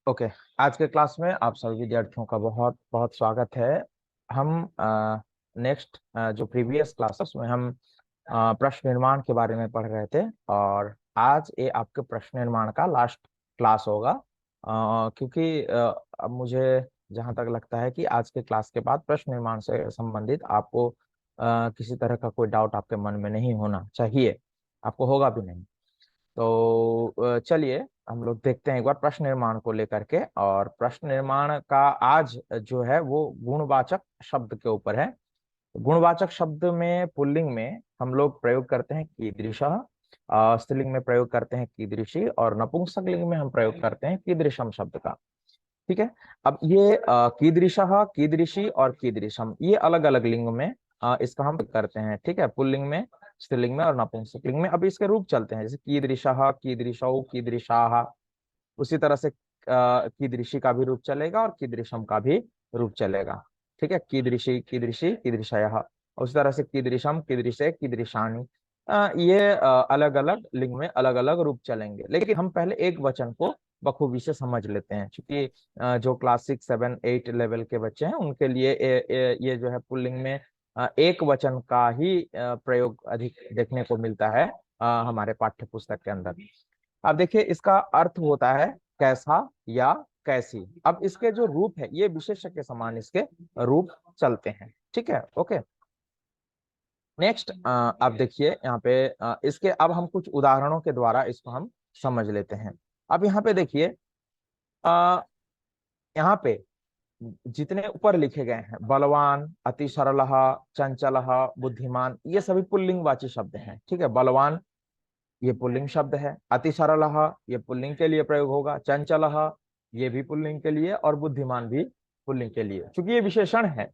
Okay. आज के class में आप सभी विद्यार्थियों का बहुत बहुत स्वागत है। हम नेक्स्ट जो प्रीवियस क्लास उसमें हम प्रश्न निर्माण के बारे में पढ़ रहे थे, और आज ये आपके प्रश्न निर्माण का लास्ट क्लास होगा। क्योंकि अब मुझे जहाँ तक लगता है कि आज के क्लास के बाद प्रश्न निर्माण से संबंधित आपको किसी तरह का कोई डाउट आपके मन में नहीं होना चाहिए, आपको होगा भी नहीं। तो चलिए हम लोग देखते हैं एक बार प्रश्न निर्माण को लेकर के। और प्रश्न निर्माण का आज जो है वो गुणवाचक शब्द के ऊपर है। गुणवाचक शब्द में पुल्लिंग में हम लोग प्रयोग करते हैं कीदृशः, स्त्रीलिंग में प्रयोग करते हैं कीदृशी, और नपुंसकलिंग में हम प्रयोग करते हैं कीदृशम शब्द का। ठीक है। अब ये कीदृशः, कीदृशी और कीदृशम ये अलग अलग लिंग में इसका हम करते हैं। ठीक है, पुल्लिंग में, स्त्रीलिंग में और नपुंसकलिंग में। अब इसके रूप चलते हैं, जैसे कीदृशः, कीदृशौ, कीदृशाः। उसी तरह से कीदृशी का भी रूप चलेगा और कीदृशम का भी रूप चलेगा। ठीक है, कीदृशी, कीदृशी, कीदृशयः। उसी तरह से कीदृशम, कीदृशे, कीदृशानि। ये अलग अलग लिंग में अलग अलग रूप चलेंगे, लेकिन हम पहले एक वचन को बखूबी से समझ लेते हैं, क्योंकि जो क्लास 6, 7, 8 लेवल के बच्चे हैं उनके लिए ये जो है पुल्लिंग में एक वचन का ही प्रयोग अधिक देखने को मिलता है हमारे पाठ्य पुस्तक के अंदर। अब देखिए इसका अर्थ होता है कैसा या कैसी। अब इसके जो रूप है ये विशेषण के समान इसके रूप चलते हैं। ठीक है, ओके। नेक्स्ट अब देखिए यहाँ पे इसके अब हम कुछ उदाहरणों के द्वारा इसको हम समझ लेते हैं। अब यहाँ पे देखिए अ, यहाँ पे जितने ऊपर लिखे गए हैं, बलवान, अति सरल, चंचल, बुद्धिमान, ये सभी पुल्लिंगवाची शब्द हैं। ठीक है, बलवान ये पुल्लिंग शब्द है, अति सरल ये पुल्लिंग के लिए प्रयोग होगा, चंचल ये भी पुल्लिंग के लिए, और बुद्धिमान भी पुल्लिंग के लिए। चूंकि ये विशेषण है,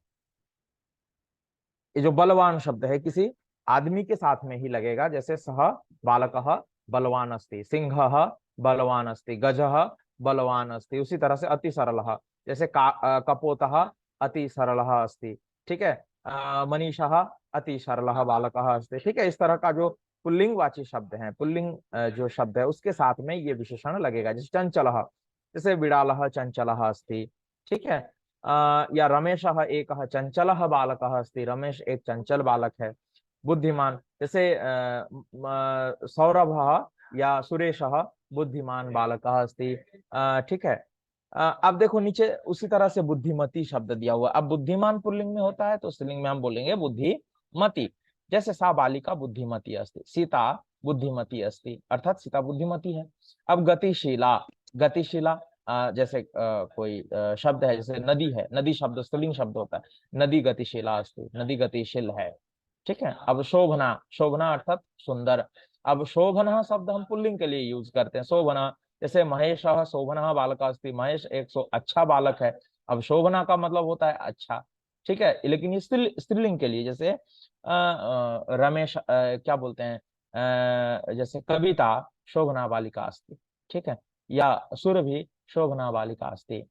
ये जो बलवान शब्द है किसी आदमी के साथ में ही लगेगा, जैसे सह बालकः बलवान अस्ति, सिंहः बलवान अस्ति, गजः बलवान अस्ति। उसी तरह से अति सरलः, जैसे कपोतः अति सरलः अस्ति। ठीक है, मनीषः अति सरलः बालकः अस्ति। ठीक है, इस तरह का जो पुल्लिंगवाची शब्द है, पुल्लिंग जो शब्द है उसके साथ में ये विशेषण लगेगा। जैसे चंचलः, जैसे बिड़ालः चंचलः अस्ति। ठीक है, या रमेशः एकः चंचलः बालकः अस्ति, रमेश एक चंचल बालक है। बुद्धिमान, जैसे सौरभः या सुरेशः बुद्धिमान बालकः अस्ति। ठीक है। अब देखो नीचे उसी तरह से बुद्धिमती शब्द दिया हुआ। अब बुद्धिमान पुल्लिंग में होता है तो स्त्रीलिंग में हम बोलेंगे बुद्धिमती। जैसे सा बालिका बुद्धिमती अस्ति, सीता बुद्धिमती अस्ति, अर्थात सीता बुद्धिमती है। अब गतिशीला, गतिशीला जैसे कोई शब्द है, जैसे नदी है, नदी शब्द स्त्रीलिंग शब्द होता है, नदी गतिशीला अस्ति, नदी गतिशील है। ठीक है। अब शोभना, शोभना अर्थात सुंदर। अब शोभना शब्द हम पुल्लिंग के लिए यूज करते हैं, शोभना। जैसे महेश शोभना बालक अस्ति, महेश एक अच्छा बालक है। अब शोभना का मतलब होता है अच्छा। ठीक है, लेकिन ये स्त्रीलिंग के लिए, जैसे रमेश क्या बोलते हैं, जैसे कविता शोभना बालिका अस्ति। ठीक है, या सुरभि शोभना बालिका अस्ति।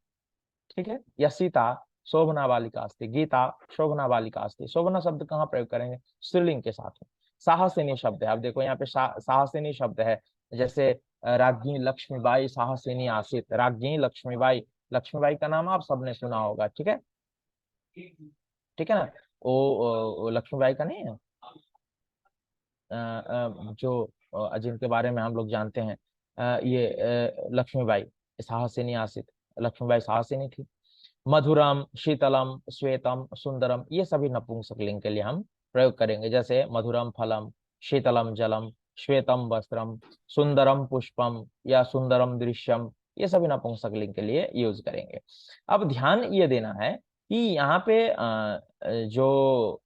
ठीक है, या सीता शोभना बालिका अस्ति, गीता शोभना बालिका अस्ति। शोभना शब्द कहाँ प्रयोग करेंगे? स्त्रीलिंग के साथ में। साहसिनी शब्द है, अब देखो यहाँ पे साहसिनी शब्द है, जैसे राज्ञी लक्ष्मीबाई साहसिनी आसित, राज्ञी लक्ष्मीबाई। लक्ष्मीबाई का नाम आप सबने सुना होगा। ठीक है, ठीक है ना। वो लक्ष्मीबाई का नहीं है, जो जिनके बारे में हम लोग जानते हैं, ये लक्ष्मीबाई साहसिनी आसित, लक्ष्मीबाई साहसिनी थी। मधुरम, शीतलम, श्वेतम, सुंदरम, ये सभी नपुंसकलिंग के लिए हम प्रयोग करेंगे। जैसे मधुरम फलम, शीतलम जलम, श्वेतम वस्त्रम, सुंदरम पुष्पम या सुंदरम दृश्यम, ये सभी नपुंसकलिंग के लिए यूज करेंगे। अब ध्यान ये देना है कि यहाँ पे जो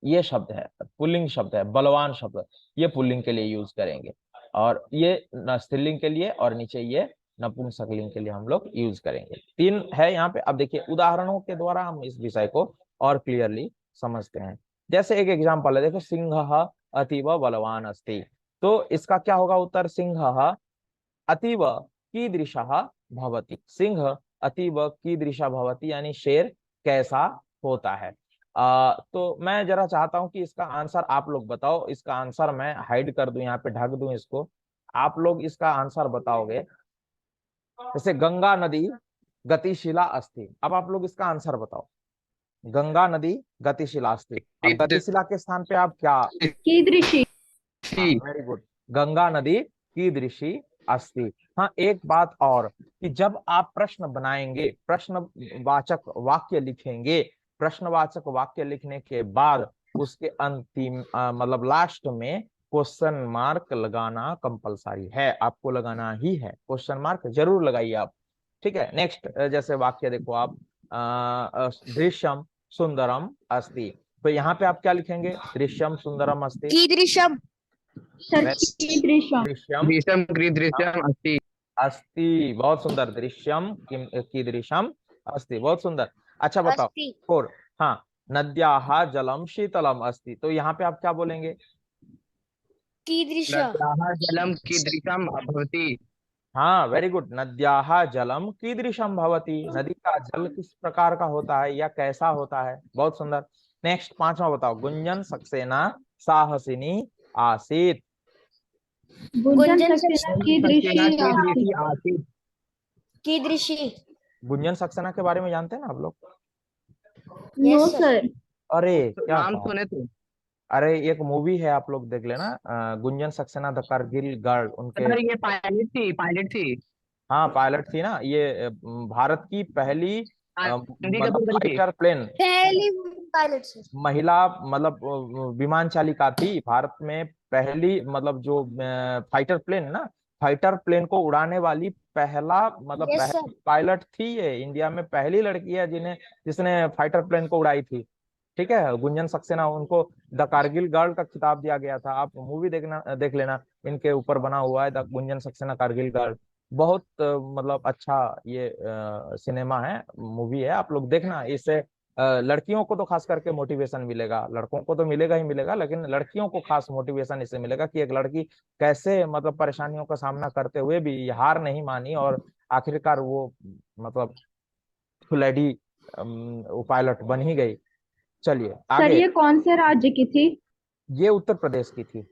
ये शब्द है, पुल्लिंग शब्द है, बलवान शब्द, ये पुल्लिंग के लिए यूज करेंगे, और ये स्त्रीलिंग के लिए, और नीचे ये नपुंसकलिंग के लिए हम लोग यूज करेंगे। तीन है यहाँ पे। अब देखिए उदाहरणों के द्वारा हम इस विषय को और क्लियरली समझते हैं। जैसे एक एग्जांपल है, देखो, सिंह अतीव बलवान अस्ति। तो इसका क्या होगा उत्तर? सिंह अतीव कीदृशः भवति, सिंह अतीव कीदृशः भवति, यानी शेर कैसा होता है। तो मैं जरा चाहता हूं कि इसका आंसर आप लोग बताओ। इसका आंसर मैं हाइड कर दूं, यहाँ पे ढक दूं इसको, आप लोग इसका आंसर बताओगे। जैसे गंगा नदी गतिशीला अस्ति, अब आप लोग इसका आंसर बताओ। गंगा नदी गतिशीला अस्ति, अब गतिशीला के स्थान पे आप क्या? कीदृशी। हाँ, वेरी गुड। गंगा नदी कीदृशी अस्ति। हाँ, एक बात और, कि जब आप प्रश्न बनाएंगे, प्रश्नवाचक वाक्य लिखेंगे, प्रश्नवाचक वाक्य लिखने के बाद उसके अंतिम मतलब लास्ट में क्वेश्चन मार्क लगाना कंपलसरी है, आपको लगाना ही है, क्वेश्चन मार्क जरूर लगाइए आप। ठीक है, नेक्स्ट जैसे वाक्य देखो आप, दृश्यम सुंदरम अस्ति, तो यहाँ पे आप क्या लिखेंगे? दृश्यम सुंदरम अस्ति। कीदृशम। सर मैं कीदृशम। दृश्यम दृश्यम कीदृशम अस्ति। अस्ति, बहुत सुंदर। दृश्यम कीदृशम अस्ति, बहुत सुंदर। अच्छा बताओ। अस्ति। और हाँ, नद्याः जलम शीतलम अस्ति, तो यहाँ पे आप क्या बोलेंगे? कीदृश। नद्याः जलम कीदृशम भवति। हाँ, वेरी गुड। नद्याः जलम कीदृशम भवति, नदी का जल किस प्रकार का होता है या कैसा होता है, बहुत सुंदर। नेक्स्ट पांचवा बताओ। गुंजन सक्सेना साहसिनी आसीत। गुंजन सक्सेना कीदृशी सक्सेना आसीत्। कीदृशी आसीत्। कीदृशी। गुंजन सक्सेना के बारे में जानते हैं ना आप लोग? No Yes, sir. सर। अरे क्या नाम बात। सुने थे। अरे एक मूवी है, आप लोग देख लेना, गुंजन सक्सेना द कारगिल गर्ल, उनके। अरे ये पायलट थी। हाँ, पायलट थी ना ये, भारत की पहली हिंदी का मतलब पेपर थी। फाइटर प्लेन, पहली पायलट सर। महिला, मतलब विमान चालिका थी भारत में पहली, मतलब जो फाइटर प्लेन ना, फाइटर प्लेन को उड़ाने वाली पहला, मतलब Yes, पहली sir. पायलट थी ये, इंडिया में पहली लड़की है जिसने फाइटर प्लेन को उड़ाई थी। ठीक है, गुंजन सक्सेना, उनको द कारगिल गर्ल का खिताब दिया गया था। आप मूवी देख लेना, इनके ऊपर बना हुआ है द गुंजन सक्सेना कारगिल गर्ल। बहुत मतलब अच्छा ये सिनेमा है, मूवी है, आप लोग देखना। इससे लड़कियों को तो खास करके मोटिवेशन मिलेगा, लड़कों को तो मिलेगा ही मिलेगा, लेकिन लड़कियों को खास मोटिवेशन इससे मिलेगा कि एक लड़की कैसे मतलब परेशानियों का सामना करते हुए भी हार नहीं मानी, और आखिरकार वो मतलब लेडी वो पायलट बन ही गई। चलिए सर आगे। ये कौन से राज्य की थी? ये उत्तर प्रदेश की थी।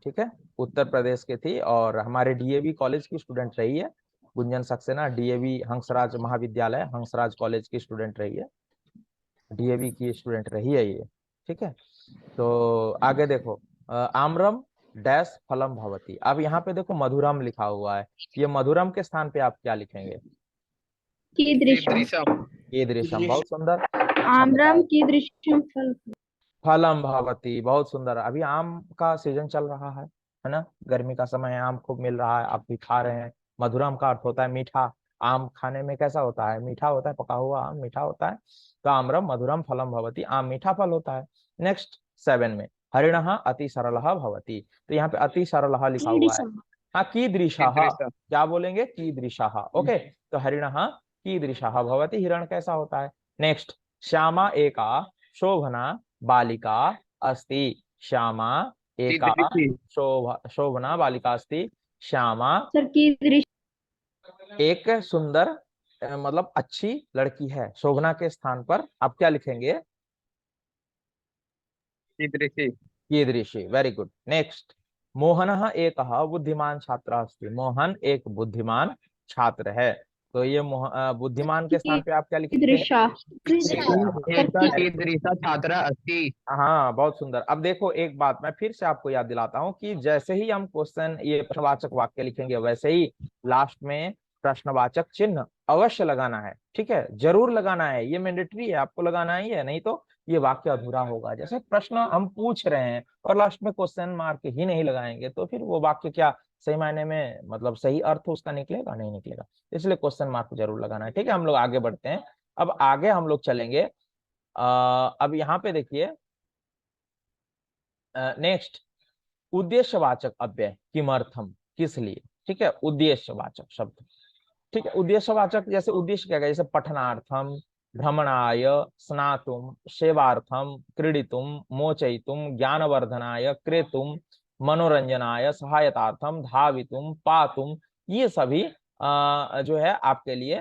ठीक है, उत्तर प्रदेश की थी, और हमारे डीएवी कॉलेज की स्टूडेंट रही है गुंजन सक्सेना। डीएवी हंसराज महाविद्यालय, हंसराज कॉलेज की स्टूडेंट रही है, डीएवी की स्टूडेंट रही है ये। ठीक है, तो आगे देखो। आम्रम डैश फलम भवती, अब यहाँ पे देखो मधुरम लिखा हुआ है, ये मधुरम के स्थान पे आप क्या लिखेंगे? कीदृशम। कीदृशम, बहुत सुंदर। अच्छा आम्रम बताओ। कीदृशम फल। फलम भवती, बहुत सुंदर। अभी आम का सीजन चल रहा है ना, गर्मी का समय है, आम खूब मिल रहा है, आप भी खा रहे हैं। मधुरम का अर्थ होता है मीठा। आम खाने में कैसा होता है? मीठा होता है, पका हुआ आम मीठा होता है। तो आम्रम मधुरम फलम भवती, आम मीठा फल होता है। नेक्स्ट 7 में, हरिणः अति सरलः भवति, तो यहाँ पे अति सरलः लिखा हुआ है। हाँ, कीदृशः, कीदृशः। क्या बोलेंगे? कीदृशः। ओके, तो हरिणः कीदृशः भवति, हिरण कैसा होता है। नेक्स्ट, श्यामा एका शोभना बालिका अस्ति। श्यामा एका कीदृशी। शोभना बालिका अस्ति। श्यामा सर कीदृश। एक सुंदर मतलब अच्छी लड़की है। शोभना के स्थान पर आप क्या लिखेंगे? कीदृशी। कीदृशी, वेरी गुड। नेक्स्ट, मोहनः एकः बुद्धिमान छात्रः अस्ति, मोहन एक बुद्धिमान छात्र है। तो ये बुद्धिमान के स्थान पे आप क्या लिखेंगे? कीदृशा। एका कीदृशा छात्रा अस्ति। हाँ, बहुत सुंदर। अब देखो एक बात मैं फिर से आपको याद दिलाता हूँ, कि जैसे ही हम क्वेश्चन ये प्रश्नवाचक वाक्य लिखेंगे, वैसे ही लास्ट में प्रश्नवाचक चिन्ह अवश्य लगाना है। ठीक है, जरूर लगाना है, ये मैंडेटरी है, आपको लगाना ही है, नहीं तो ये वाक्य अधूरा होगा। जैसे प्रश्न हम पूछ रहे हैं और लास्ट में क्वेश्चन मार्क ही नहीं लगाएंगे, तो फिर वो वाक्य क्या सही मायने में मतलब सही अर्थ उसका निकलेगा? नहीं निकलेगा। इसलिए क्वेश्चन मार्क जरूर लगाना है। ठीक है, हम लोग आगे बढ़ते हैं। अब आगे हम लोग चलेंगे। अब यहाँ पे देखिए, नेक्स्ट, उद्देश्यवाचक अव्यय किमर्थम, किस लिए। ठीक है, उद्देश्यवाचक शब्द। ठीक है, उद्देश्यवाचक जैसे उद्देश्य क्या है, जैसे पठनार्थम, भ्रमणाय, स्नातुम, सेवार्थम, क्रीडितुम, मोचयितुम, ज्ञानवर्धनाय, क्रेतुम, मनोरंजनाय, सहायतार्थम, धावितुम, पातुम, ये सभी जो है आपके लिए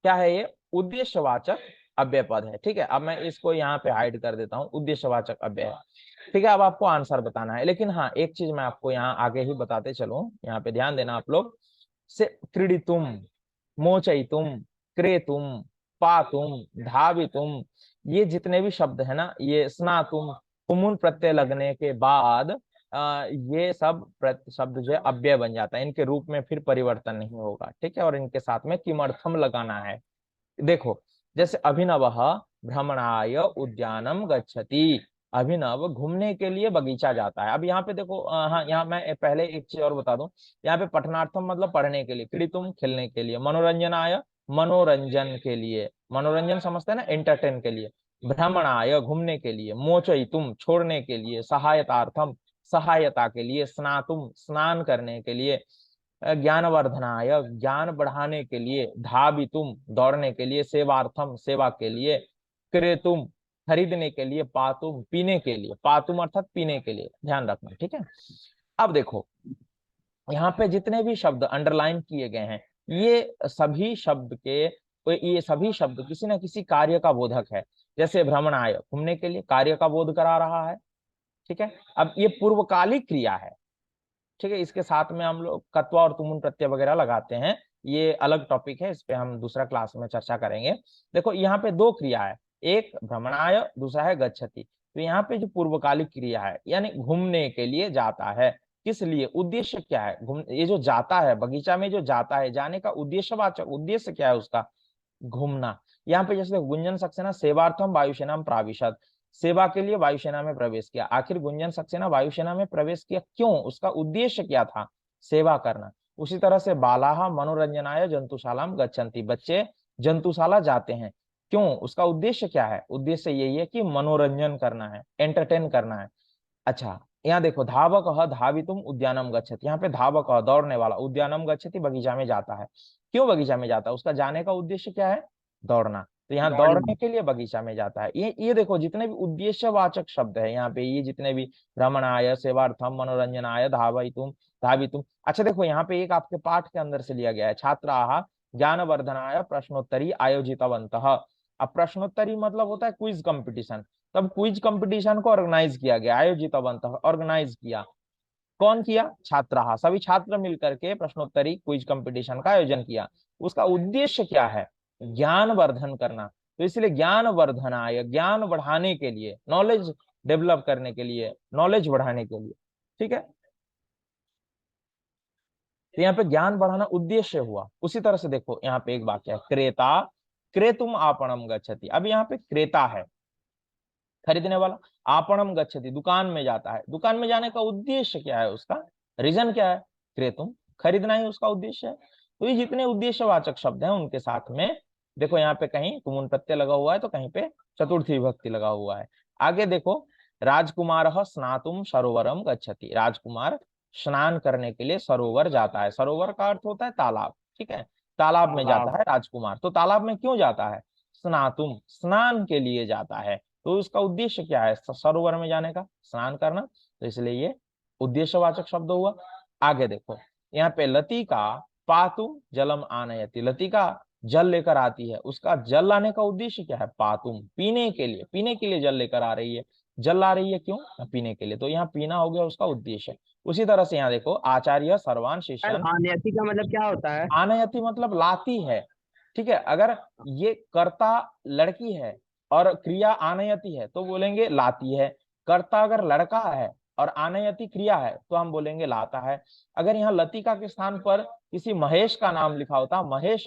क्या है? ये उद्देश्यवाचक अव्यय पद है। ठीक है, अब मैं इसको यहाँ पे हाइड कर देता हूँ, उद्देश्यवाचक अव्यय है। ठीक है, अब आपको आंसर बताना है, लेकिन हाँ एक चीज मैं आपको यहाँ आगे ही बताते चलूं, यहाँ पे ध्यान देना आप लोग। से क्रीडितुम, मोचयितुम, क्रेतुम, पातुम, धावितुम, ये जितने भी शब्द है ना, ये स्नातुम, कुमुन प्रत्यय लगने के बाद ये सब शब्द जो है अव्यय बन जाता है, इनके रूप में फिर परिवर्तन नहीं होगा। ठीक है, और इनके साथ में किमर्थम लगाना है। देखो, जैसे अभिनव भ्रमणाय उद्यानम गच्छति, अभिनव घूमने के लिए बगीचा जाता है। अब यहाँ पे देखो, हाँ यहाँ मैं पहले एक चीज और बता दूं, यहाँ पे पठनार्थम मतलब पढ़ने के लिए, क्रीडुम खेलने के लिए, मनोरंजनाय मनोरंजन के लिए, मनोरंजन समझते हैं ना, एंटरटेन के लिए, भ्रमणाय घूमने के लिए, मोचयितुम छोड़ने के लिए, सहायतार्थम सहायता के लिए, स्नातुम स्नान करने के लिए, ज्ञानवर्धनाय ज्ञान बढ़ाने के लिए, धावितुम दौड़ने के लिए, सेवार्थम सेवा के लिए, क्रेतुम खरीदने के लिए, पातुम पीने के लिए, पातुम अर्थात पीने के लिए, ध्यान रखना। ठीक है, अब देखो यहाँ पे जितने भी शब्द अंडरलाइन किए गए हैं, ये सभी शब्द किसी न किसी कार्य का बोधक है। जैसे भ्रमणाय घूमने के लिए, कार्य का बोध करा रहा है। ठीक है, अब ये पूर्वकालिक क्रिया है। ठीक है, इसके साथ में हम लोग कत्वा और तुमुन प्रत्यय वगैरह लगाते हैं, ये अलग टॉपिक है, इस पे हम दूसरा क्लास में चर्चा करेंगे। देखो यहाँ पे दो क्रिया है, एक भ्रमणाय, दूसरा है गच्छति। तो यहाँ पे जो पूर्वकालिक क्रिया है, यानी घूमने के लिए जाता है, किस लिए, उद्देश्य क्या है, घूम ये जो जाता है बगीचा में, जो जाता है, जाने का उद्देश्यवाचक उद्देश्य क्या है उसका, घूमना। यहाँ पे जैसे गुंजन सक्सेना सेवार्थम वायुसेना प्राविशत, सेवा के लिए वायुसेना में प्रवेश किया। आखिर गुंजन सक्सेना वायुसेना में प्रवेश किया क्यों, उसका उद्देश्य क्या था, सेवा करना। उसी तरह से बालाहा मनोरंजनाय जंतुशालाम गच्छन्ति, बच्चे जंतुशाला जाते हैं, क्यों, उसका उद्देश्य क्या है, उद्देश्य यही है कि मनोरंजन करना है, एंटरटेन करना है। अच्छा, यहाँ देखो, धावक धावितुम उद्यानम गच्छति, यहाँ पे धावक दौड़ने वाला, उद्यानम गच्छति बगीचा में जाता है। क्यों बगीचा में जाता है, उसका जाने का उद्देश्य क्या है, दौड़ना। तो यहाँ दौड़ना। दौड़ने के लिए बगीचा में जाता है। ये देखो जितने भी उद्देश्यवाचक शब्द है यहाँ पे, ये जितने भी भ्रमणाय, सेवार्थम, मनोरंजनाय, धावितुम धावितुम। अच्छा देखो, यहाँ पे एक आपके पाठ के अंदर से लिया गया है, छात्राः ज्ञानवर्धनाय प्रश्नोत्तरी आयोजितवन्तः। अब प्रश्नोत्तरी मतलब होता है क्विज कंपटीशन, तब क्विज कंपटीशन को ऑर्गेनाइज किया गया, आयोजितवन्तः ऑर्गेनाइज किया। कौन किया, छात्र, सभी छात्र मिलकर के प्रश्नोत्तरी क्विज कंपटीशन का आयोजन किया। उसका उद्देश्य क्या है, ज्ञान वर्धन करना। तो इसलिए ज्ञान वर्धनाय, ज्ञान बढ़ाने के लिए, नॉलेज डेवलप करने के लिए, नॉलेज बढ़ाने के लिए। ठीक है, तो यहाँ पे ज्ञान बढ़ाना उद्देश्य हुआ। उसी तरह से देखो यहाँ पे एक वाक्य है, क्रेता क्रेतुम आपणम गच्छति। अब यहाँ पे क्रेता है खरीदने वाला, आपणम गच्छति दुकान में जाता है। दुकान में जाने का उद्देश्य क्या है, उसका रीजन क्या है, क्रेतुम खरीदना ही उसका उद्देश्य है। तो ये जितने उद्देश्यवाचक शब्द हैं उनके साथ में देखो, यहाँ पे कहीं तुमुन प्रत्यय लगा हुआ है, तो कहीं पे चतुर्थी विभक्ति लगा हुआ है। आगे देखो, राजकुमार स्नातुम सरोवरम गच्छति, राजकुमार स्नान करने के लिए सरोवर जाता है। सरोवर का अर्थ होता है तालाब। ठीक है, तालाब में जाता है राजकुमार। तो तालाब में क्यों जाता है, स्नातुम स्नान के लिए जाता है। तो उसका उद्देश्य क्या है, सरोवर में जाने का, स्नान करना, तो इसलिए ये उद्देश्यवाचक शब्द हुआ। आगे देखो, यहाँ पे लतिका पातुम जलम आनयति, लतिका जल लेकर आती है, उसका जल लाने का उद्देश्य क्या है, पातुम पीने के लिए, पीने के लिए जल लेकर आ रही है। जल ला रही है क्यों, पीने के लिए, तो यहाँ पीना हो गया उसका उद्देश्य। उसी तरह से यहाँ देखो, आचार्य सर्वान यार शिष्यन, आन्यति का मतलब क्या होता है? आनयति मतलब लाती है। ठीक है, अगर ये कर्ता लड़की है और क्रिया आनयति है तो बोलेंगे लाती है। कर्ता अगर लड़का है और आनयति क्रिया है तो हम बोलेंगे लाता है। अगर यहाँ लतिका के स्थान पर किसी महेश का नाम लिखा होता, महेश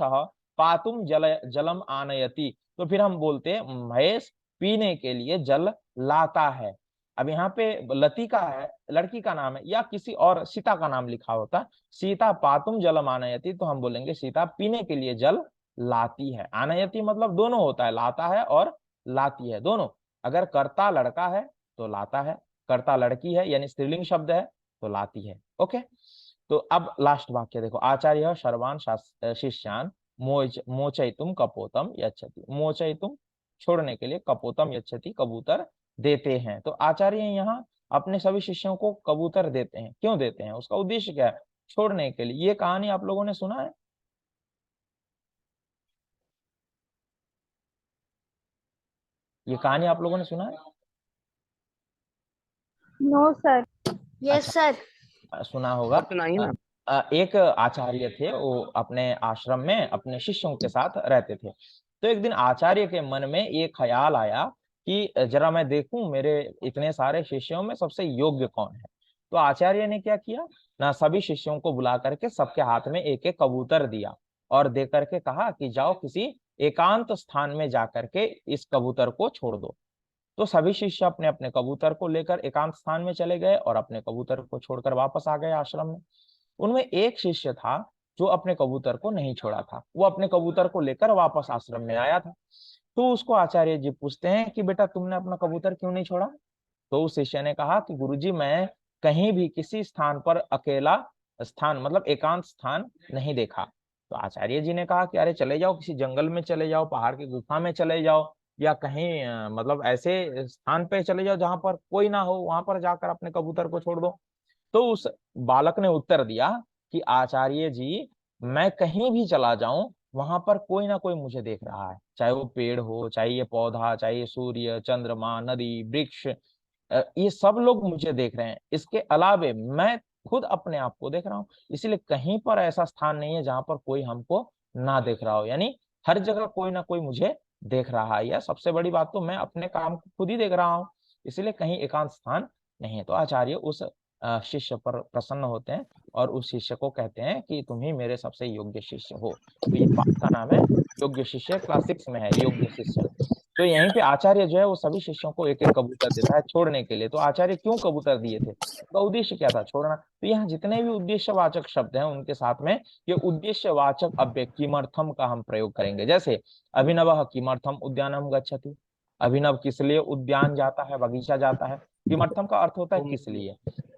पातुम जलम आनयति, तो फिर हम बोलते महेश पीने के लिए जल लाता है। अब यहाँ पे लतिका है, लड़की का नाम है, या किसी और सीता का नाम लिखा होता, सीता पातुम जलम आनयति, तो हम बोलेंगे सीता पीने के लिए जल लाती है। आनयति मतलब दोनों होता है, लाता है और लाती है, दोनों। अगर कर्ता लड़का है तो लाता है, कर्ता लड़की है यानी स्त्रीलिंग शब्द है तो लाती है। ओके, तो अब लास्ट वाक्य देखो, आचार्य सर्वान शिष्यान मोचयितुम कपोतम यच्छति, मोचयितुम छोड़ने के लिए, कपोतम यच्छति कबूतर देते हैं। तो आचार्य यहाँ अपने सभी शिष्यों को कबूतर देते हैं, क्यों देते हैं, उसका उद्देश्य क्या है, छोड़ने के लिए। ये कहानी आप लोगों ने सुना है, ये कहानी आप लोगों ने सुना है। No sir. Yes sir. सुना होगा। और सुनाइए ना। एक आचार्य थे, वो अपने आश्रम में अपने शिष्यों के साथ रहते थे। तो एक दिन आचार्य के मन में ये ख्याल आया कि जरा मैं देखूं मेरे इतने सारे शिष्यों में सबसे योग्य कौन है। तो आचार्य ने क्या किया ना, सभी शिष्यों को बुला करके सबके हाथ में एक एक कबूतर दिया और दे करके कहा कि जाओ किसी एकांत स्थान में जाकर के इस कबूतर को छोड़ दो। तो सभी शिष्य अपने अपने कबूतर को लेकर एकांत स्थान में चले गए और अपने कबूतर को छोड़कर वापस आ गए आश्रम में। उनमें एक शिष्य था जो अपने कबूतर को नहीं छोड़ा था, वो अपने कबूतर को लेकर वापस आश्रम में आया था। तो उसको आचार्य जी पूछते हैं कि बेटा तुमने अपना कबूतर क्यों नहीं छोड़ा। तो उस शिष्य ने कहा कि गुरुजी मैं कहीं भी किसी स्थान पर अकेला स्थान मतलब एकांत स्थान नहीं देखा। तो आचार्य जी ने कहा कि अरे चले जाओ, किसी जंगल में चले जाओ, पहाड़ की गुफा में चले जाओ, या कहीं मतलब ऐसे स्थान पे चले जाओ जहां पर कोई ना हो, वहां पर जाकर अपने कबूतर को छोड़ दो। तो उस बालक ने उत्तर दिया कि आचार्य जी मैं कहीं भी चला जाऊं वहां पर कोई ना कोई मुझे देख रहा है, चाहे वो पेड़ हो, चाहे ये पौधा, चाहे ये सूर्य, चंद्रमा, नदी, वृक्ष, ये सब लोग मुझे देख रहे हैं। इसके अलावे मैं खुद अपने आप को देख रहा हूँ। इसलिए कहीं पर ऐसा स्थान नहीं है जहां पर कोई हमको ना देख रहा हो, यानी हर जगह कोई ना कोई मुझे देख रहा है। या सबसे बड़ी बात तो मैं अपने काम को खुद ही देख रहा हूँ, इसलिए कहीं एकांत स्थान नहीं है। तो आचार्य उस शिष्य पर प्रसन्न होते हैं और उस शिष्य को कहते हैं कि तुम ही मेरे सबसे योग्य शिष्य हो। तो ये पाठ का नाम है योग्य शिष्य, क्लास 6 में है योग्य शिष्य। तो यहीं पे आचार्य जो है वो सभी शिष्यों को एक एक कबूतर देता है छोड़ने के लिए। तो आचार्य क्यों कबूतर दिए थे, उसका उद्देश्य क्या था, छोड़ना। तो यहाँ जितने भी उद्देश्यवाचक शब्द हैं उनके साथ में ये उद्देश्यवाचक अव्यय किमर्थम का हम प्रयोग करेंगे। जैसे अभिनवः किमर्थम उद्यानम गच्छति, अभिनव किस लिए उद्यान जाता है, बगीचा जाता है। किमर्थम का अर्थ होता है किस लिए,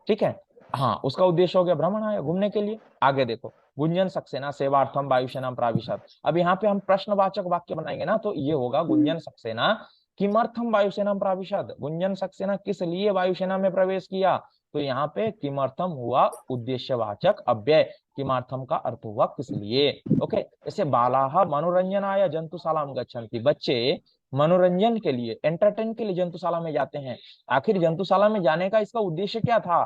ठीक है। हाँ, उसका उद्देश्य हो गया भ्रमण, घूमने के लिए। आगे देखो, गुंजन सक्सेना सेवार्थम वायुसेनाम प्राविशत। अब यहाँ पे हम प्रश्नवाचक वाक्य बनाएंगे ना, तो ये होगा गुंजन सक्सेना किमर्थम वायुसेनाम प्राविशत, गुंजन सक्सेना किस लिए वायुसेना में प्रवेश किया। तो यहाँ पे किमर्थम हुआ उद्देश्यवाचक अव्यय, किमर्थम का अर्थ हुआ किस लिए। ओके, जैसे बालाहा मनोरंजनाय जंतुशालाम गच्छन्ति, बच्चे मनोरंजन के लिए, एंटरटेन के लिए जंतुशाला में जाते हैं। आखिर जंतुशाला में जाने का इसका उद्देश्य क्या था,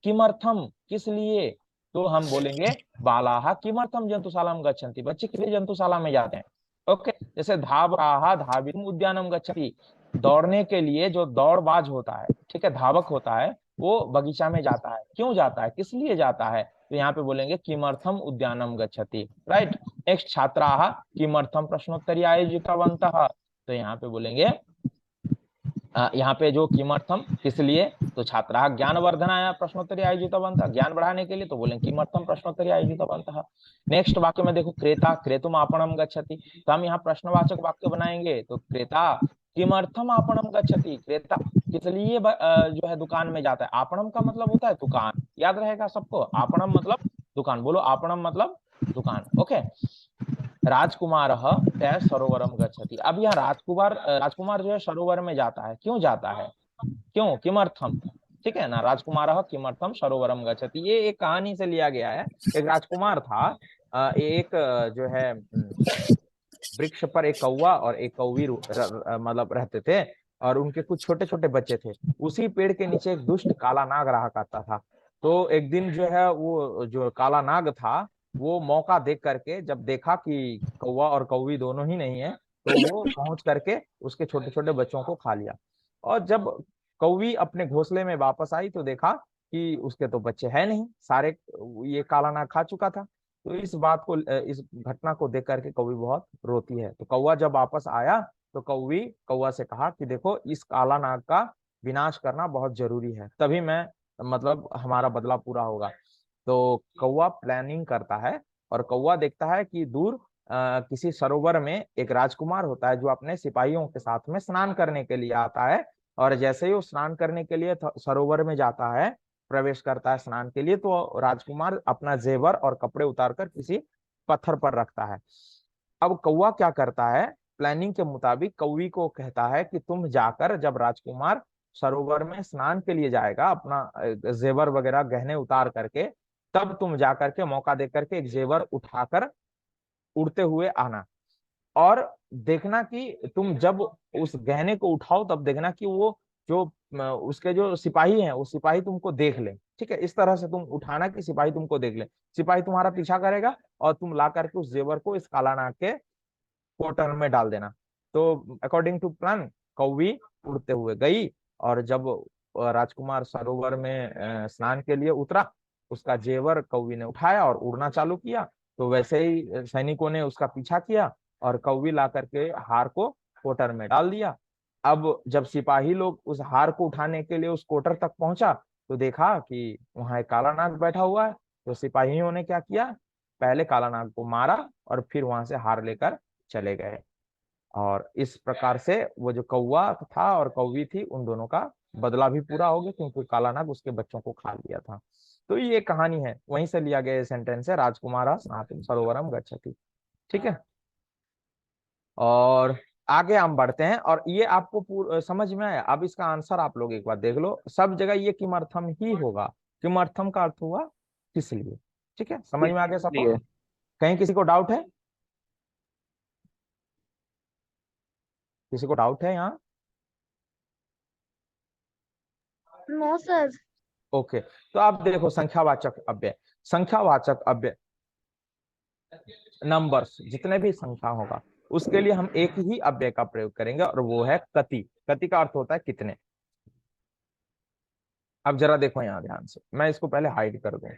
किमर्थम किस लिए। तो हम बोलेंगे बालाहा किमर्थम जंतुशालाम गच्छन्ति, बच्चे किस लिए जंतुशाला में जाते हैं। ओके, जैसे धावराहा धावितुम उद्यानम गच्छति, दौड़ने के लिए जो दौड़बाज होता है, ठीक है, धावक होता है, वो बगीचा में जाता है। क्यों जाता है, किस लिए जाता है। तो यहाँ पे बोलेंगे किमर्थम उद्यानम गच्छति, राइट। नेक्स्ट, छात्राः किमर्थम प्रश्नोत्तरी आयोजितवन्तः। तो यहाँ पे बोलेंगे यहाँ पे जो किमर्थम किस लिए, तो छात्रा ज्ञानवर्धनाय प्रश्नोत्तरी आयोजितवन्तः, ज्ञान बढ़ाने के लिए, तो बोलेंगे किमर्थम प्रश्नोत्तरी आयोजितवन्तः। नेक्स्ट वाक्य में देखो, क्रेता क्रेतुम आपणम गच्छति, तो हम यहाँ प्रश्नवाचक वाक्य बनाएंगे। तो क्रेता किमर्थम आपणम गच्छति, क्रेता किस लिए जो है दुकान में जाता है। आपणम का मतलब होता है दुकान, याद रहेगा सबको, आपणम मतलब दुकान, बोलो आपणम मतलब दुकान। ओके, राजकुमार सरोवरम गच्छति। अब यहाँ राजकुमार जो है सरोवर में जाता है, क्यों जाता है, क्यों, किमर्थम, ठीक है ना। राजकुमार किमर्थम सरोवरम गच्छति, ये एक कहानी से लिया गया है। एक राजकुमार था, एक जो है वृक्ष पर एक कौवा और एक कौवी मतलब रहते थे, और उनके कुछ छोटे छोटे बच्चे थे। उसी पेड़ के नीचे एक दुष्ट काला नाग रहा करता था। तो एक दिन जो है वो जो काला नाग था, वो मौका देख करके जब देखा कि कौवा और कौवी दोनों ही नहीं है, तो वो पहुंच करके उसके छोटे छोटे बच्चों को खा लिया। और जब कौवी अपने घोंसले में वापस आई तो देखा कि उसके तो बच्चे है नहीं, सारे ये काला नाग खा चुका था। तो इस घटना को देख करके कौवी बहुत रोती है। तो कौवा जब वापस आया तो कौवा से कहा कि देखो, इस काला नाग का विनाश करना बहुत जरूरी है, तभी मैं मतलब हमारा बदला पूरा होगा। तो कौवा प्लानिंग करता है और कौवा देखता है कि दूर किसी सरोवर में एक राजकुमार होता है जो अपने सिपाहियों के साथ में स्नान करने के लिए आता है। और जैसे ही वो स्नान करने के लिए सरोवर में जाता है, प्रवेश करता है स्नान के लिए, तो राजकुमार अपना जेवर और कपड़े उतारकर किसी पत्थर पर रखता है। अब कौवा क्या करता है, प्लानिंग के मुताबिक कौवी को कहता है कि तुम जाकर, जब राजकुमार सरोवर में स्नान के लिए जाएगा अपना जेवर वगैरह गहने उतार करके, तब तुम जाकर के मौका देकर के एक जेवर उठाकर उड़ते हुए आना। और देखना कि तुम जब उस गहने को उठाओ तब देखना कि वो जो उसके जो सिपाही हैं वो सिपाही तुमको देख ले, ठीक है। इस तरह से तुम उठाना कि सिपाही तुमको देख ले, सिपाही तुम्हारा पीछा करेगा और तुम ला करके उस जेवर को इस काला नाग के कोटर में डाल देना। तो अकॉर्डिंग टू प्लान कौवी उड़ते हुए गई, और जब राजकुमार सरोवर में स्नान के लिए उतरा, उसका जेवर कौवी ने उठाया और उड़ना चालू किया। तो वैसे ही सैनिकों ने उसका पीछा किया और कौवी ला करके हार को कोटर में डाल दिया। अब जब सिपाही लोग उस हार को उठाने के लिए उस कोटर तक पहुंचा, तो देखा कि वहां एक काला नाग बैठा हुआ है। तो सिपाहियों ने क्या किया, पहले काला नाग को मारा और फिर वहां से हार लेकर चले गए। और इस प्रकार से वो जो कौवा था और कौवी थी, उन दोनों का बदला भी पूरा हो गया, क्योंकि काला नाग उसके बच्चों को खा लिया था। तो ये कहानी है, वहीं से लिया गया सेंटेंस है, राजकुमारा स्नातुम सरोवरम गच्छति। ठीक है, और आगे हम बढ़ते हैं। और ये आपको समझ में आया। अब इसका आंसर आप लोग एक बार देख लो, सब जगह ये किमर्थम ही होगा। किमर्थम का अर्थ हुआ किस लिए। ठीक है, समझ में आ गया सबको। इसलिए। कहीं किसी को डाउट है, किसी को डाउट है यहाँ? No sir. ओके, तो आप देखो संख्यावाचक अव्यय, संख्यावाचक अव्यय नंबर्स जितने भी संख्या होगा उसके लिए हम एक ही अव्यय का प्रयोग करेंगे, और वो है कति। कति का अर्थ होता है कितने। अब जरा देखो यहाँ ध्यान से, मैं इसको पहले हाइड कर दूं,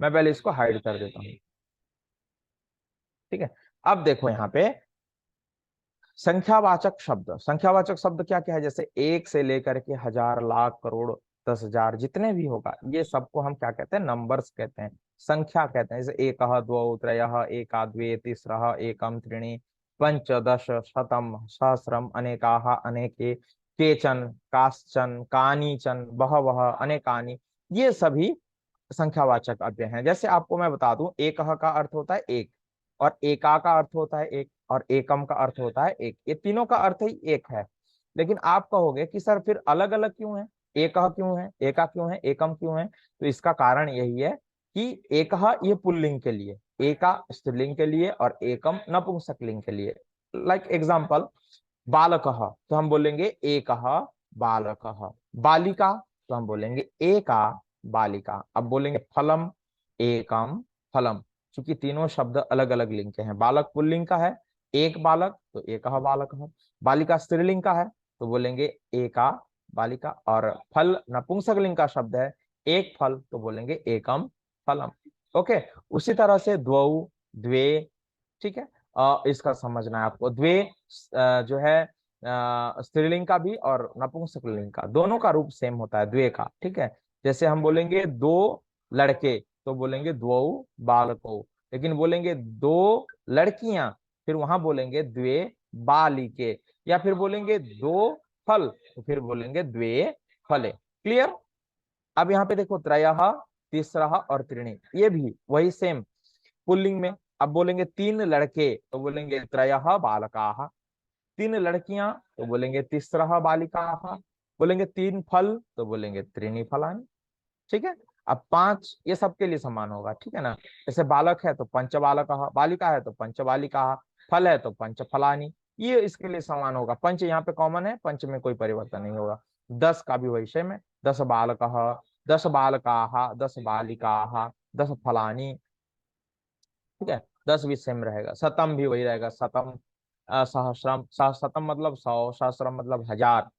मैं पहले इसको हाइड कर देता हूँ। ठीक है, अब देखो यहाँ पे संख्यावाचक शब्द, संख्यावाचक शब्द क्या क्या है, जैसे एक से लेकर के हजार, लाख, करोड़, 10,000 जितने भी होगा, ये सबको हम क्या कहते हैं, नंबर्स कहते हैं, संख्या कहते हैं। जैसे एक, द्वौ, त्रयः, एका, द्वे, तिस्रः, एकम, त्रीणि, पंच, दश, शतम, सहस्रम, अनेकाः, अनेके, केचन, काश्चन, कानीचन, बहवः, अनेकानि, ये सभी संख्यावाचक अव्यय हैं। जैसे आपको मैं बता दूं, एक का अर्थ होता है एक, और एका का अर्थ होता है एक, और एकम का अर्थ होता है एक। ये तीनों का अर्थ ही एक है। लेकिन आप कहोगे कि सर फिर अलग अलग क्यों है, एक क्यों है, एका क्यों है, एकम क्यों है। तो इसका कारण यही है कि एक ये पुल्लिंग के लिए, एका स्त्रीलिंग के लिए, और एकम नपुंसकलिंग के लिए। लाइक एग्जाम्पल, बालक, तो हम बोलेंगे एक बालक, बालिका तो हम बोलेंगे एका बालिका। अब बोलेंगे फलम, एकम फलम, क्योंकि तीनों शब्द अलग अलग लिंग के हैं। बालक पुल्लिंग का है, एक बालक तो एक बालक है। बालिका स्त्रीलिंग का है तो बोलेंगे एका बालिका। और फल नपुंसकलिंग का शब्द है, एक फल तो बोलेंगे एकम फलम। ओके, उसी तरह से द्वौ, द्वे, ठीक है। इसका समझना है आपको, द्वे जो है स्त्रीलिंग का भी और नपुंसकलिंग का, दोनों का रूप सेम होता है द्वे का। ठीक है, जैसे हम बोलेंगे दो लड़के तो बोलेंगे द्वौ बालको, लेकिन बोलेंगे दो लड़कियां फिर वहां बोलेंगे द्वे बालिके, या फिर बोलेंगे दो फल तो फिर बोलेंगे द्वे फले। क्लियर। अब यहाँ पे देखो, त्रयः, तीसरा और त्रीणि, ये भी वही सेम पुल्लिंग में। अब बोलेंगे तीन लड़के तो बोलेंगे त्रयः बालकाः, तीन लड़कियां तो बोलेंगे तिस्रः बालिकाः, बोलेंगे तीन फल तो बोलेंगे त्रीणि फलानि। ठीक है, अब पांच ये सबके लिए समान होगा। ठीक है ना, जैसे बालक है तो पंच बालकः, बालिका है तो पंच बालिकाः, फल है तो पंच फलानि, ये इसके लिए समान होगा। पंच यहाँ पे कॉमन है, पंच में कोई परिवर्तन नहीं होगा। 10 का भी वही सेम है, 10 बालकः, 10 बालकाः, 10 बालिकाः, 10 फलानि। ठीक है, 10 भी सेम रहेगा। शतम भी वही रहेगा, शतम, सहस्रम, शतम मतलब 100, सहस्रम मतलब 1000।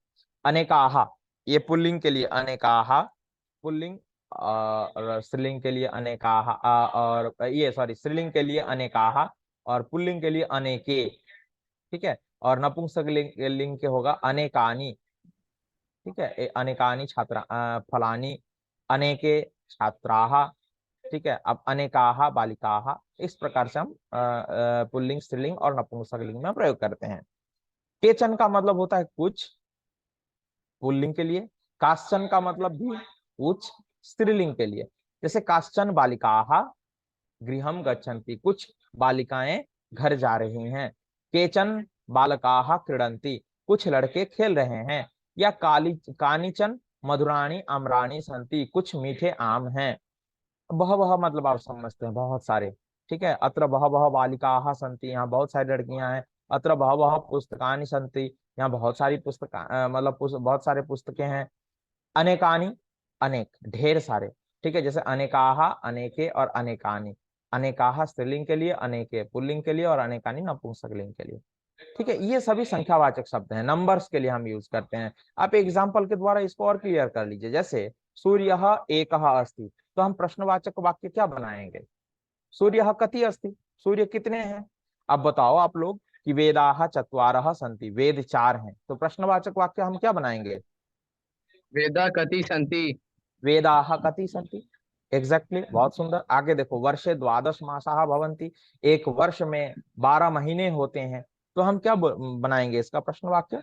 अनेकाहा ये पुल्लिंग के लिए अनेकाहा पुल्लिंग, और स्त्रीलिंग के लिए अनेकाहा, और ये सॉरी स्त्रीलिंग के लिए अनेकाहा और पुल्लिंग के लिए अनेके। ठीक है, और नपुंसक लिंग के होगा अनेकानी। ठीक है, अनेकानी छात्रा, फलानी, अनेके छात्राः। ठीक है, अब अनेकाः बालिकाः, इस प्रकार से हम पुल्लिंग, स्त्रीलिंग और नपुंसकलिंग में प्रयोग करते हैं। केचन का मतलब होता है कुछ पुल्लिंग के लिए, काश्चन का मतलब भी कुछ स्त्रीलिंग के लिए। जैसे काश्चन बालिकाः गृहम गच्छन्ति, कुछ बालिकाएं घर जा रही हैं। केचन बालकाः क्रीडन्ति, कुछ लड़के खेल रहे हैं। या कानिचन मधुराणि आम्राणि सन्ति, कुछ मीठे आम हैं। बहवह मतलब आप समझते हैं बहुत सारे। ठीक है, अत्र बहवह बालिकाः सन्ति, यहाँ बहुत सारी लड़कियां हैं। अत्र बहवः पुस्तकानि सन्ति, यहाँ बहुत सारी मतलब बहुत सारे पुस्तकें हैं। अनेकानि, अनेक, ढेर सारे, ठीक है। जैसे अनेकाह, अनेके और अनेकानि। अनेकाह स्त्रीलिंग के लिए, अनेके पुल्लिंग के लिए और अनेकानि नपुंसकलिंग के लिए, ठीक है। ये सभी संख्यावाचक शब्द हैं, नंबर्स के लिए हम यूज करते हैं। आप एग्जाम्पल के द्वारा इसको और क्लियर कर लीजिए। जैसे सूर्यः एकः अस्ति, तो हम प्रश्नवाचक वाक्य क्या बनाएंगे? सूर्यः कति अस्ति, सूर्य कितने हैं? अब बताओ आप लोग कि वेदाः चत्वारः सन्ति, वेद 4 हैं, तो प्रश्नवाचक वाक्य हम क्या बनाएंगे? वेदा कति सन्ति। वेदाः कति सन्ति, एग्जैक्टली, बहुत सुंदर। आगे देखो, वर्षे 12 मासाः भवन्ति, एक वर्ष में 12 महीने होते हैं, तो हम क्या बनाएंगे इसका प्रश्न वाक्य?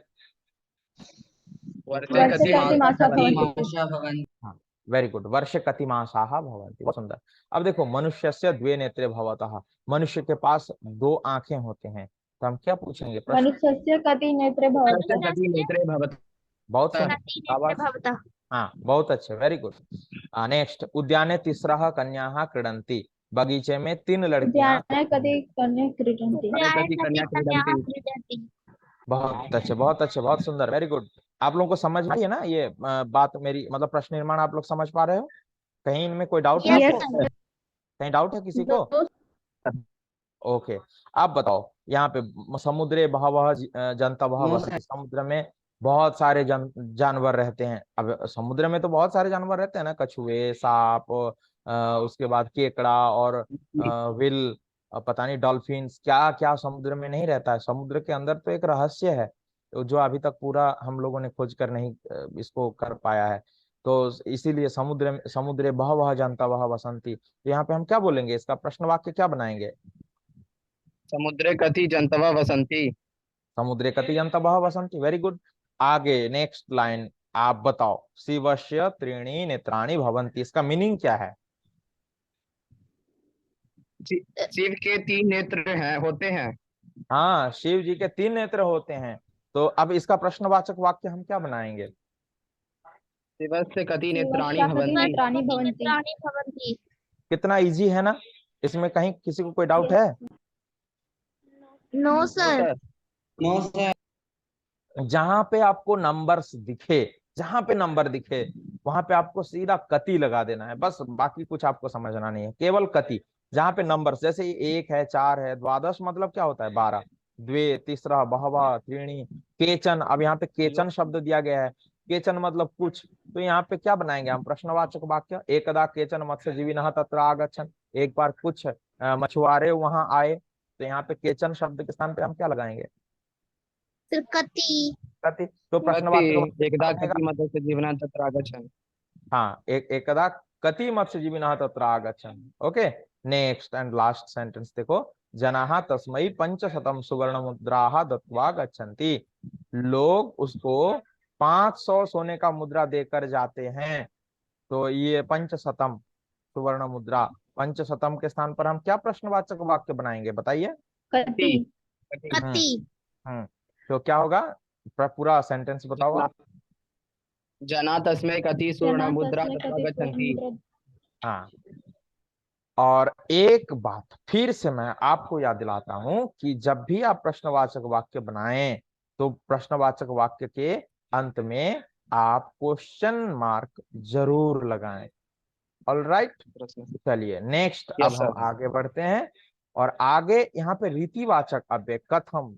वर्षे कति मासाः भवन्ति। हाँ, वेरी गुड, वर्षे कति मासाः भवन्ति, बहुत सुंदर। अब देखो, मनुष्यस्य द्वे नेत्रे भवतः, मनुष्य के पास 2 आंखें होते हैं, तो हम क्या पूछेंगे प्रश्न? मनुष्यस्य कति नेत्रे भवतः? कति नेत्रे भवतः। बहुत सही, हाँ बहुत अच्छे, वेरी गुड। नेक्स्ट, उद्याने तिस्रः कन्याः क्रीडन्ति, बगीचे में 3 लड़कियां। उद्याने कति कन्याः क्रीडन्ति? कति कन्या क्रीडन्ति। बहुत अच्छे, बहुत अच्छे, बहुत सुंदर, वेरी गुड। आप लोगों को समझ में आई है ना ये बात मेरी, मतलब प्रश्न निर्माण आप लोग समझ पा रहे हो? कहीं इनमें कोई डाउट है Yes, आपको? कहीं डाउट है किसी को? ओके, आप बताओ, यहाँ पे समुद्रे बहवः जन्तवः वसन्ति, समुद्र में बहुत सारे जानवर रहते हैं। अब समुद्र में तो बहुत सारे जानवर रहते हैं ना, कछुए, सांप, उसके बाद केकड़ा और विल, पता नहीं डॉल्फिन्स, क्या क्या समुद्र में नहीं रहता है। समुद्र के अंदर तो एक रहस्य है जो अभी तक पूरा हम लोगों ने खोज कर नहीं इसको कर पाया है। तो इसीलिए समुद्रे बहवः जन्तवः वसन्ति, तो यहाँ पे हम क्या बोलेंगे? इसका प्रश्न वाक्य क्या बनाएंगे? समुद्रे कति जन्तवः वसन्ति। समुद्रे कति जन्तवः वसन्ति, वेरी गुड। आगे नेक्स्ट लाइन आप बताओ, शिवस्य त्रीणि नेत्राणि भवन्ति, इसका मीनिंग क्या है? शिव के 3 नेत्र होते हैं। हाँ, शिव जी के 3 नेत्र होते हैं, तो अब इसका प्रश्नवाचक वाक्य हम क्या बनाएंगे? शिवस्य कति नेत्राणि शिवस्य कति भवन्ति। नेत्राणि भवन्ति? कितना इजी है ना? इसमें कहीं किसी को कोई डाउट है? No sir. जहां पे आपको नंबर्स दिखे, जहां पे नंबर दिखे वहां पे आपको सीधा कति लगा देना है, बस, बाकी कुछ आपको समझना नहीं है, केवल कति। जहां पे नंबर्स, जैसे 1 है, 4 है, द्वादश मतलब क्या होता है? 12, द्वे तिस्रः बहवः त्रीणि केचन, अब यहाँ पे केचन शब्द दिया गया है, केचन मतलब कुछ, तो यहाँ पे क्या बनाएंगे हम प्रश्नवाचक वाक्य? एकदा केचन मत्स्यजीविनः तत्र आगच्छन्, एक बार कुछ मछुआरे वहां आए, तो यहाँ पे केचन शब्द के स्थान पे हम क्या लगाएंगे? कति। कति, तो प्रश्नवाचक एकदा कति मत्स्यजीविनः तत्र आगच्छन्। हाँ, एकदा कति मत्स्यजीविनः तत्र आगच्छन्। Okay, next and last sentence देखो, जनाः तस्मै 500 सुवर्ण मुद्राः दत्त्वा गच्छन्ति, लोग उसको 500 सोने का मुद्रा देकर जाते हैं। तो ये 500 सुवर्ण मुद्रा, 500 के स्थान पर हम क्या प्रश्नवाचक वाक्य बनाएंगे बताइए? कति। कति। तो क्या होगा? पूरा सेंटेंस बताओ आप। जना तस्मै कति सुवर्ण मुद्रा दत्त्वा गच्छन्ति। हाँ, और एक बात फिर से मैं आपको याद दिलाता हूं कि जब भी आप प्रश्नवाचक वाक्य बनाएं तो प्रश्नवाचक वाक्य के अंत में आप क्वेश्चन मार्क जरूर लगाएं। ऑलराइट, चलिए नेक्स्ट, अब हम आगे बढ़ते हैं। और आगे यहाँ पे रीतिवाचक अव्यय कथम,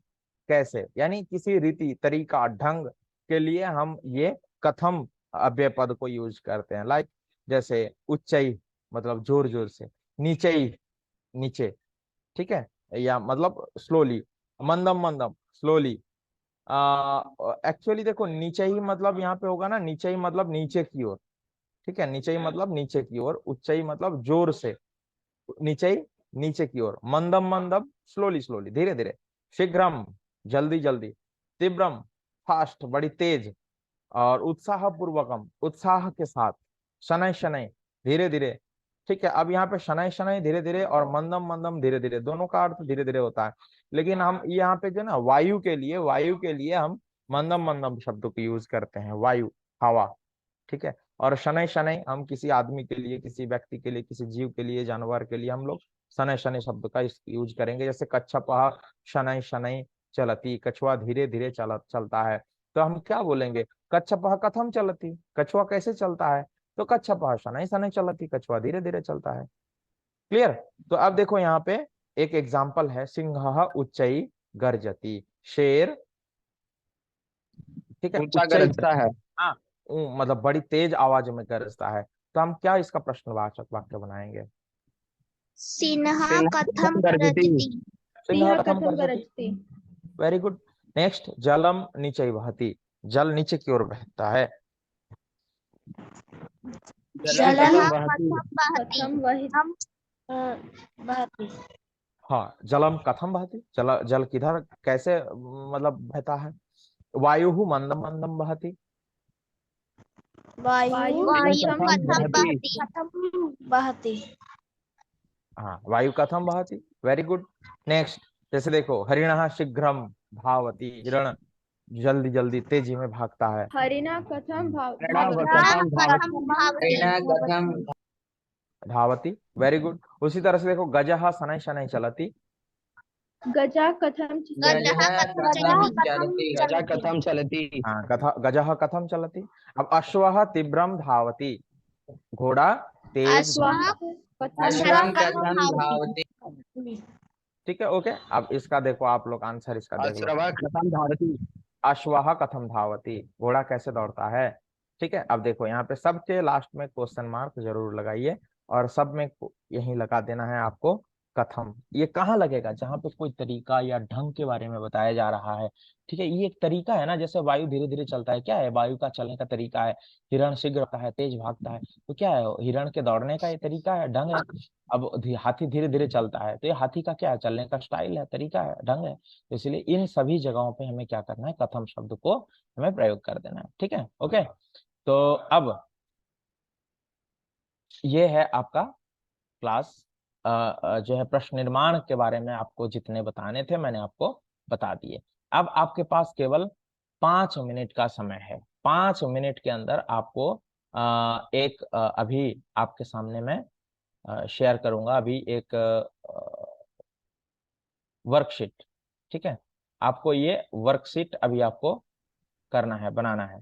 कैसे, यानी किसी रीति, तरीका, ढंग के लिए हम ये कथम अव्यय पद को यूज करते हैं। लाइक जैसे उच्चई मतलब जोर जोर से, नीचई नीचे, ठीक है, या मतलब स्लोली, मंदम मंदम स्लोली। एक्चुअली देखो, नीचे ही मतलब यहाँ पे होगा ना, नीचे ही मतलब नीचे की ओर, ठीक है, नीचे ही मतलब नीचे की ओर, उच्चई मतलब जोर से, नीचे ही नीचे की ओर, मंदम मंदम स्लोली स्लोली, धीरे धीरे, शीघ्रम जल्दी जल्दी, तीव्रम फास्ट बड़ी तेज, और उत्साह पूर्वकम उत्साह के साथ, शनै शनै धीरे धीरे, ठीक है। अब यहाँ पे शनै शनै धीरे धीरे और मंदम मंदम धीरे धीरे, दोनों का अर्थ धीरे धीरे होता है, लेकिन हम यहाँ पे जो ना वायु के लिए हम मंदम मंदम शब्द को यूज करते हैं, वायु, हवा, ठीक है। और शनै शनै हम किसी आदमी के लिए, किसी व्यक्ति के लिए, किसी जीव के लिए, जानवर के लिए हम लोग शनै शनै शब्द का यूज करेंगे। जैसे कच्छपः शनै शनै चलती, कछुआ धीरे धीरे चलता है। तो हम क्या बोलेंगे, कच्छपः कथम चलती, कछुआ कैसे चलता है, तो कच्छपः शनैः शनैः चलती, कछुआ धीरे धीरे चलता है। क्लियर। तो अब देखो यहाँ पे एक एग्जाम्पल है, सिंहः उच्चैः गर्जति, शेर, ठीक है, ऊंचा उच्चैः गरजता है। हाँ, मतलब बड़ी तेज आवाज में गरजता है। तो हम क्या इसका प्रश्नवाचक वाक्य बनाएंगे, सिन्हा सिन्हा कथम गरजति। गरजति। सिंह सिंह कथम कथम गरजति। गरजति। Very good. नेक्स्ट, जलम नीचे बहती, जल नीचे की ओर बहता है। जलम जलम कथम बहति। कथम वही बहती। हाँ, जलम कथम बहती, जल जल किधर कैसे मतलब बहता है। वायु मंदम मंदम बहती, वायु वायु कथम कथम बहति। बहती। हाँ, वायु कथम बहती। Very good. नेक्स्ट, जैसे देखो, हरिणः शीघ्रम धावति, हिरण जल्दी जल्दी तेजी में भागता है। हरिणा कथम हरिणः धावति। कथम धावति। हरिण कथम धावती, वेरी गुड। उसी तरह से देखो, गजः शनैः शनैः चलति, गजा कथम गजः कथम चलति। गजा कथम चलति। हाँ, गजः कथम चलति। अब अश्वः तीव्रम धावति, घोड़ा तेज अश्वः अश्वं कथम कथम धावति। ठीक है, ओके। अब इसका देखो आप लोग आंसर इसका देख लो, अश्वः कथम धावति। अश्वः कथम धावति, घोड़ा कैसे दौड़ता है। ठीक है, अब देखो यहाँ पे सबके लास्ट में क्वेश्चन मार्क जरूर लगाइए, और सब में यही लगा देना है आपको कथम। ये कहाँ लगेगा, जहां पे कोई तरीका या ढंग के बारे में बताया जा रहा है। ठीक है, ये एक तरीका है ना, जैसे वायु धीरे धीरे चलता है, क्या है, वायु का चलने का तरीका है। हिरण शीघ्र होता है, तेज भागता है, तो क्या है, हिरण के दौड़ने का ये तरीका है, ढंग है। अब हाथी धीरे धीरे चलता है, तो ये हाथी का क्या है, चलने का स्टाइल है, तरीका है, ढंग है। तो इसलिए इन सभी जगहों पे हमें क्या करना है, कथम शब्द को हमें प्रयोग कर देना है। ठीक है, ओके। तो अब ये है आपका क्लास, जो है प्रश्न निर्माण के बारे में आपको जितने बताने थे मैंने आपको बता दिए। अब आपके पास केवल 5 मिनट का समय है। 5 मिनट के अंदर आपको एक अभी आपके सामने मैं शेयर करूंगा अभी एक वर्कशीट। ठीक है, आपको ये वर्कशीट अभी आपको करना है, बनाना है।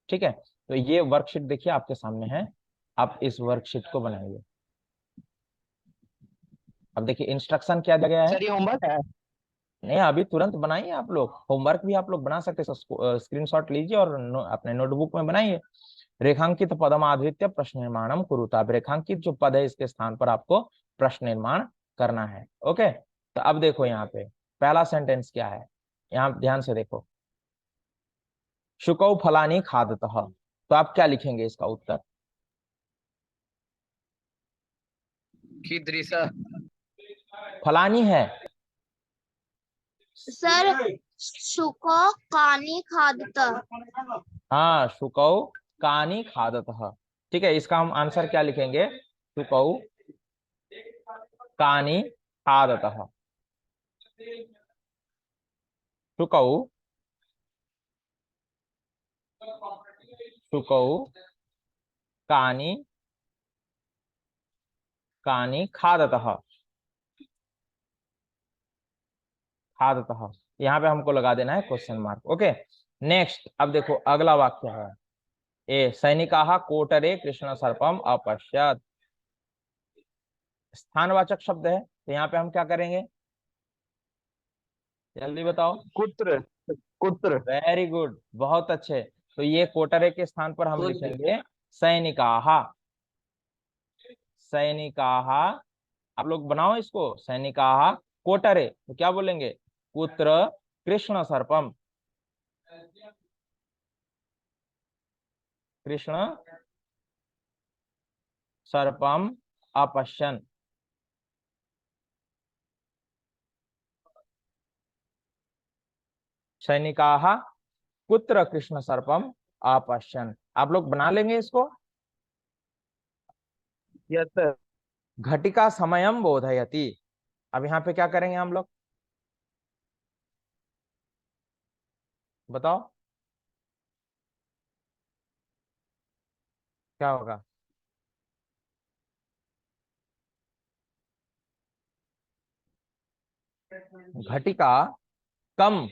ठीक है, तो ये वर्कशीट देखिए आपके सामने है, आप इस वर्कशीट को बनाइए। अब देखिए इंस्ट्रक्शन क्या दिया गया है। सर ये होमवर्क है। नहीं, अभी तुरंत बनाइए, आप लोग होमवर्क भी आप लोग बना सकते हैं, स्क्रीनशॉट लीजिए और अपने नोटबुक में बनाइए। रेखांकित पदम आधृत्य प्रश्न निर्माणम कुरुता, अब रेखांकित जो पद है इसके स्थान पर आपको प्रश्न निर्माण करना है। ओके, तो अब देखो यहाँ पे पहला सेंटेंस क्या है, यहाँ ध्यान से देखो, शुकौ फलानी खादतः, तो आप क्या लिखेंगे इसका उत्तर। कीदृश। फलानी है, सर शुको कानी खादत। हाँ, शुकौ कानी खादतः। ठीक है, इसका हम आंसर क्या लिखेंगे, शुकौ कानी खादतः, शुकौ शुकौ कानी कानी खादतः, खादतः, यहाँ पे हमको लगा देना है क्वेश्चन मार्क। ओके, नेक्स्ट, अब देखो अगला वाक्य है, ए सैनिकाः कोटरे कृष्ण सर्पम अपश्यत, स्थानवाचक शब्द है, तो यहाँ पे हम क्या करेंगे, जल्दी बताओ। कुत्र। कुत्र। वेरी गुड, बहुत अच्छे। तो ये कोटरे के स्थान पर हम कुत्र। लिखेंगे सैनिकाः। सैनिकाः, आप लोग बनाओ इसको, सैनिकाः कोटरे, तो क्या बोलेंगे, कुत्र कृष्ण सर्पम, कृष्ण सर्पम अपश्यन। सैनिकाः कुत्र कृष्ण सर्पम अपश्यन, आप लोग बना लेंगे इसको। Yes sir. घटिका समयम बोधयति, अब यहाँ पे क्या करेंगे हम लोग, बताओ क्या होगा। घटिका कम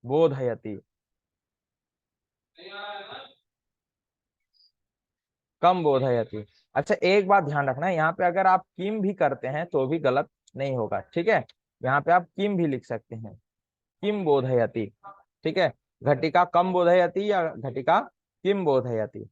बोधयति, कम बोधयति। अच्छा, एक बात ध्यान रखना है, यहाँ पे अगर आप किम भी करते हैं तो भी गलत नहीं होगा, ठीक है। यहाँ पे आप किम भी लिख सकते हैं, किम बोधयति, ठीक है। घटिका कम बोधयति या घटिका किम बोधयति।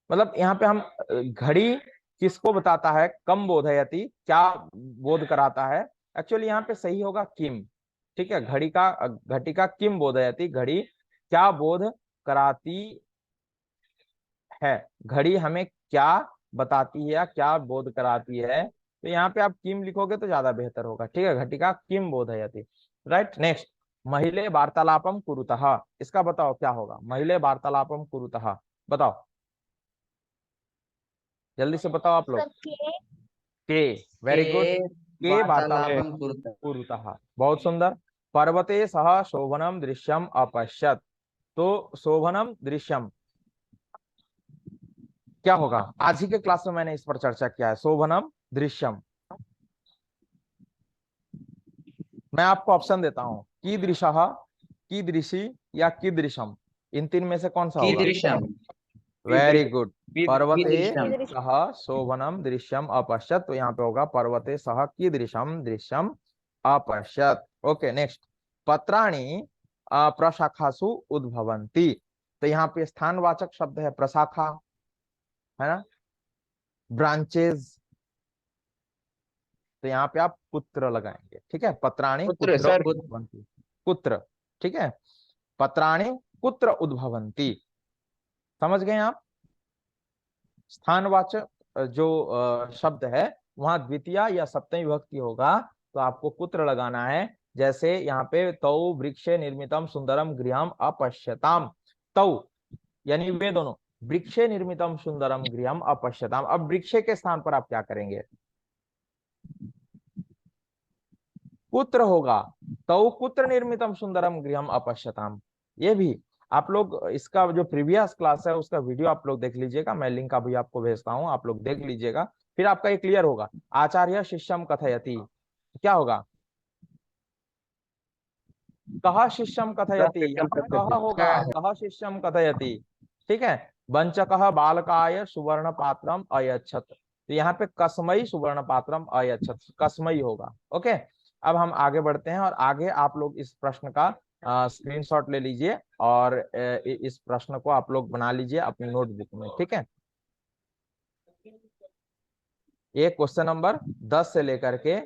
मतलब यहाँ पे हम घड़ी किसको बताता है, कम बोधयति, क्या बोध कराता है। एक्चुअली यहाँ पे सही होगा किम, ठीक है। घड़ी का घटिका किम बोधयति, घड़ी क्या बोध कराती है, घड़ी हमें क्या बताती है या क्या बोध कराती है। तो यहाँ पे आप किम लिखोगे तो ज्यादा बेहतर होगा, ठीक है। घटिका किम बोधयति, राइट। नेक्स्ट, महिले वार्तालापम कुरुतः, इसका बताओ क्या होगा। महिले वार्तालापम कुरुतः, बताओ जल्दी से बताओ आप लोग। के, वेरी गुड, के वार्तालापम वार्तालापं कुरुतः। कुरुतः, बहुत सुंदर। पर्वते सह शोभनम दृश्यम अपश्यत, तो शोभनम दृश्यम क्या होगा। आज ही के क्लास में मैंने इस पर चर्चा किया है, शोभनम दृश्यम। मैं आपको ऑप्शन देता हूं, कीदृशः, कीदृशी या कीदृशम, इन तीन में से कौन सा होगा। कीदृशम्। वेरी गुड, पर्वते कीदृशम्। सह शोभनम दृश्यम अपश्यत, तो यहाँ पे होगा पर्वते सह कीदृशम दृश्यम अपश्यत। ओके, नेक्स्ट, पत्राणि प्रशाखासु उद्भवन्ति, तो यहाँ पे स्थानवाचक शब्द है प्रशाखा, है ना, ब्रांचेज, तो यहाँ पे आप पुत्र लगाएंगे, ठीक है। पत्राणि पुत्र, कुत्र सर। उद्भवन्ति, पुत्र, ठीक है। पत्राणि कुत्र उद्भवन्ति, समझ गए आप। स्थानवाचक जो शब्द है वहां द्वितीय या सप्तमी विभक्ति होगा तो आपको कुत्र लगाना है। जैसे यहाँ पे तौ वृक्षे निर्मितम सुंदरम गृहम अपश्यताम, तौ यानी वे दोनों, वृक्षे निर्मितम सुंदरम गृहम अपश्यताम। अब वृक्षे के स्थान पर आप क्या करेंगे, कुत्र होगा, तौ कुत्र निर्मितम सुंदरम गृहम अपश्यताम। ये भी आप लोग, इसका जो प्रीवियस क्लास है उसका वीडियो आप लोग देख लीजिएगा, मैं लिंक अभी आपको भेजता हूं, आप लोग देख लीजिएगा, फिर आपका ये क्लियर होगा। आचार्य शिष्यम कथयति, क्या होगा, कहा शिष्यम कथयति, यहाँ कहा होगा, कहा शिष्यम कथयति, ठीक है। वंचकः बालकाय सुवर्ण पात्रम अयच्छत, तो यहाँ पे कस्मई सुवर्ण पात्रम अयच्छत, कस्मई होगा। ओके, अब हम आगे बढ़ते हैं और आगे आप लोग इस प्रश्न का स्क्रीनशॉट ले लीजिए और इस प्रश्न को आप लोग बना लीजिए अपनी नोटबुक में, ठीक है। ये क्वेश्चन नंबर 10 से लेकर के